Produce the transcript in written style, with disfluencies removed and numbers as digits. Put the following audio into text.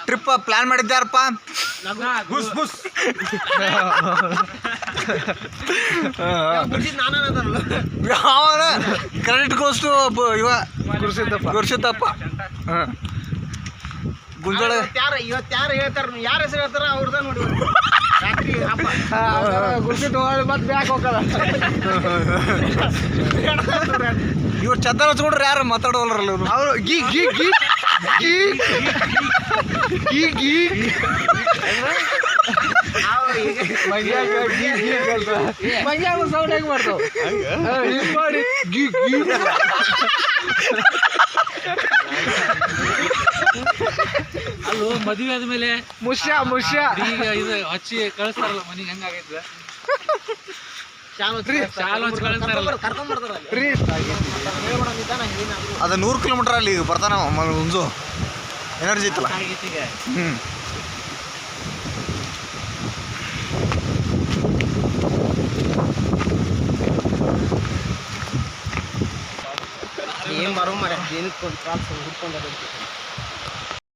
Trip plan ಮಾಡಿದ್ದಾರಪ್ಪ. Credit goes to ಇವ ಗುರುಸಿದ್ದಪ್ಪ. ಗುಂಜೋಳ ಇವತ್ತು ಯಾರು ಹೇಳ್ತಾರ, ಯಾರ ಹೆಸರು ಹೇಳ್ತಾರ ಅವ್ರದ ನೋಡಿ ಗುರುಸಿಟ್ಟು ಮತ್ತೆ ಬ್ಯಾಕ್ ಹೋಗಲ್ಲ. ಇವ್ರು ಚದ್ದಾರ ಹಚ್ಕೊಂಡ್ರೆ ಯಾರು ಮಾತಾಡೋಲ್ರಲ್ಲ ಇವರು. ಅವರು ಗೀ ಗೀ ಗೀ ಗೀ ಗೀ ಗೀ ಮಂಗ್ಯಾಗ ಸೌಂಡ್ ಹೆಂಗ್ ಮಾಡ್ತಾವ ಮಾಡಿ ಗೀ ಗೀ. ಅಲ್ಲೂ ಮದುವೆ ಆದ್ಮೇಲೆ ಮುಷ್ಯ ಈಗ ಇದು ಹಚ್ಚಿ ಕಳಿಸ್ತಾರಲ್ಲ ಮನಿಗೆ, ಹೆಂಗಾಗೈತೆ ಅದು 100 ಕಿಲೋಮೀಟರ್ ಅಲ್ಲಿ ಈಗ ಬರ್ತಾನ ಹುಂಜು ಎನರ್ಜಿ ಇತ್ತಲ್ಲ. ಏನ್ ಬರೋ ಮರ ಏನಕ್ಕೆ ಹುಡ್ಕೊಂಡ